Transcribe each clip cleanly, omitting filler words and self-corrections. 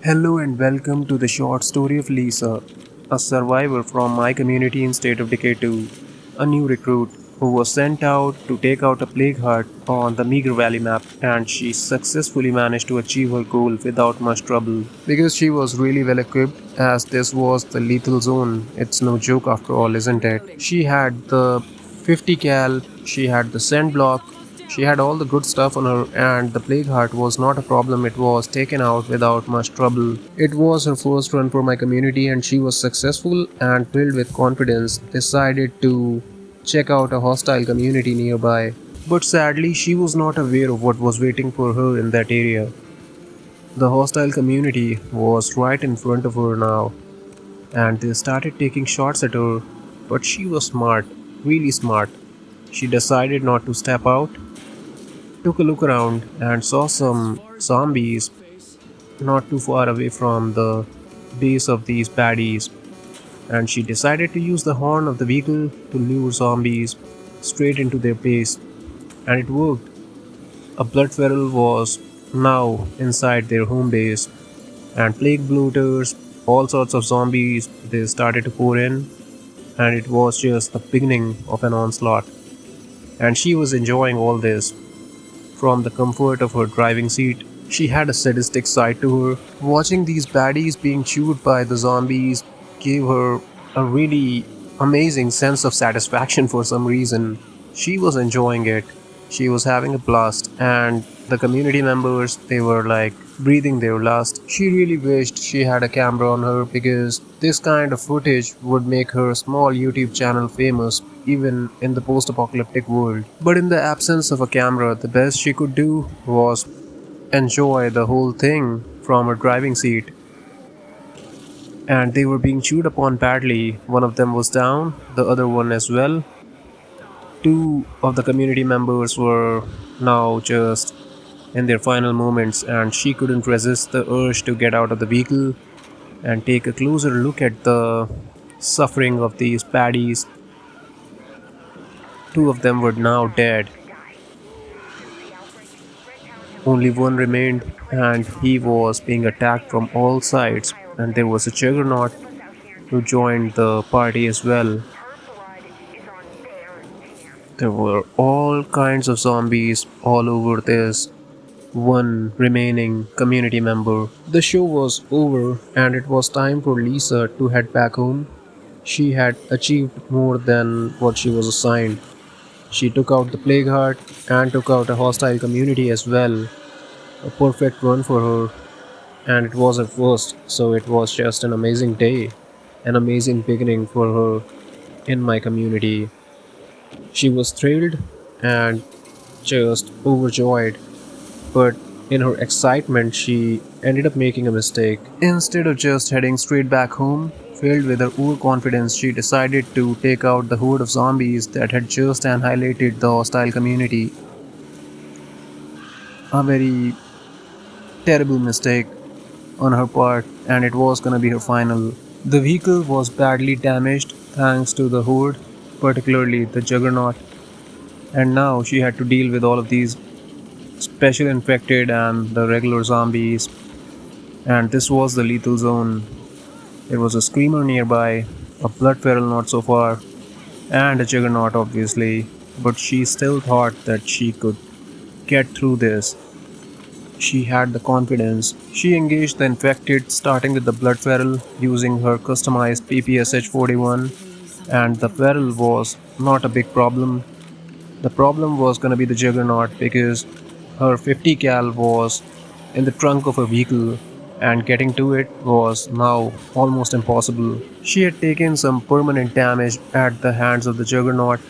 Hello and welcome to the short story of Lisa, a survivor from my community in State of Decay 2, a new recruit who was sent out to take out a plague heart on the Meagher Valley map, and she successfully managed to achieve her goal without much trouble. Because she was really well equipped, as this was the lethal zone. It's no joke after all, isn't it? She had the 50 cal, she had the scent block, she had all the good stuff on her, and the plague heart was not a problem. It was taken out without much trouble. It was her first run for my community, and she was successful and filled with confidence, decided to check out a hostile community nearby. But sadly, she was not aware of what was waiting for her in that area. The hostile community was right in front of her now, and they started taking shots at her. But she was smart, really smart. She decided not to step out, took a look around, and saw some zombies not too far away from the base of these baddies. And she decided to use the horn of the vehicle to lure zombies straight into their base. And it worked. A blood feral was now inside their home base, and plague bloaters, all sorts of zombies, they started to pour in, and it was just the beginning of an onslaught. And she was enjoying all this from the comfort of her driving seat. She had a sadistic side to her. Watching these baddies being chewed by the zombies gave her a really amazing sense of satisfaction for some reason. She was enjoying it. She was having a blast, and the community members, they were like breathing their last. She really wished she had a camera on her because this kind of footage would make her small YouTube channel famous even in the post-apocalyptic world. But in the absence of a camera, the best she could do was enjoy the whole thing from her driving seat. And they were being chewed upon badly. One of them was down, the other one as well. Two of the community members were now just in their final moments, and she couldn't resist the urge to get out of the vehicle and take a closer look at the suffering of these baddies. Two of them were now dead. Only one remained, and he was being attacked from all sides, and there was a juggernaut who joined the party as well. There were all kinds of zombies all over this one remaining community member. The show was over, and it was time for Lisa to head back home. She had achieved more than what she was assigned. She took out the plague heart and took out a hostile community as well. A perfect run for her, and it was her first, so it was just an amazing day, an amazing beginning for her in my community. She was thrilled and just overjoyed, but in her excitement, she ended up making a mistake. Instead of just heading straight back home, filled with her overconfidence, she decided to take out the horde of zombies that had just annihilated the hostile community. A very terrible mistake on her part, and it was gonna be her final. The vehicle was badly damaged thanks to the horde, particularly the juggernaut, and now she had to deal with all of these special infected and the regular zombies, and this was the lethal zone. There was a screamer nearby, a blood feral not so far, and a juggernaut obviously, but she still thought that she could get through this. She had the confidence. She engaged the infected, starting with the blood feral using her customized PPSH-41, and the feral was not a big problem. The problem was gonna be the juggernaut because her 50 cal was in the trunk of her vehicle, and getting to it was now almost impossible. She had taken some permanent damage at the hands of the juggernaut,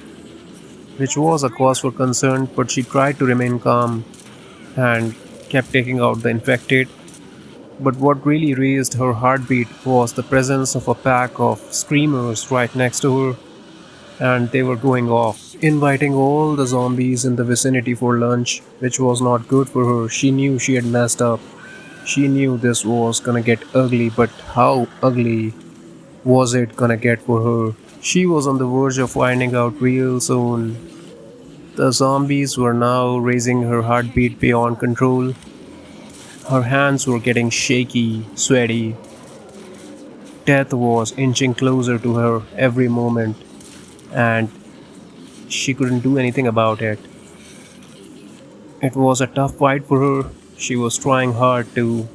which was a cause for concern, but she tried to remain calm and kept taking out the infected. But what really raised her heartbeat was the presence of a pack of screamers right next to her, and they were going off, inviting all the zombies in the vicinity for lunch, which was not good for her. She knew she had messed up. She knew this was gonna get ugly, but how ugly was it gonna get for her? She was on the verge of finding out real soon. The zombies were now raising her heartbeat beyond control. Her hands were getting shaky, sweaty. Death was inching closer to her every moment, and she couldn't do anything about it. It was a tough fight for her. She was trying hard to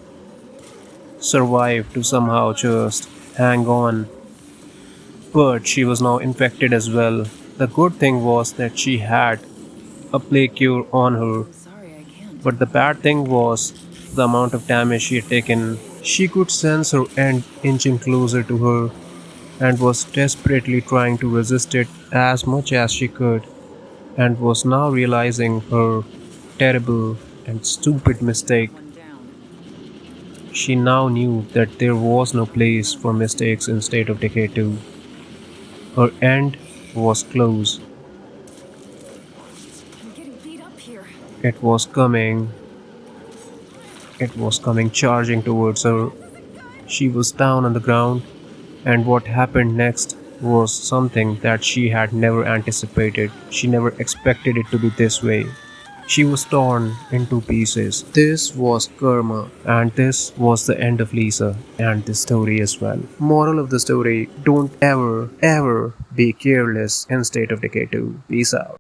survive, to somehow just hang on. But she was now infected as well. The good thing was that she had a plague cure on her, but the bad thing was the amount of damage she had taken. She could sense her end inching closer to her and was desperately trying to resist it as much as she could, and was now realizing her terrible and stupid mistake. She now knew that there was no place for mistakes in State of Decay 2. Her end was close. It was coming. It was coming charging towards her. She was down on the ground, and what happened next was something that she had never anticipated. She never expected it to be this way. She was torn into pieces. This was karma, and this was the end of Lisa and this story as well. Moral of the story: don't ever, ever be careless in State of Decay 2. Peace out.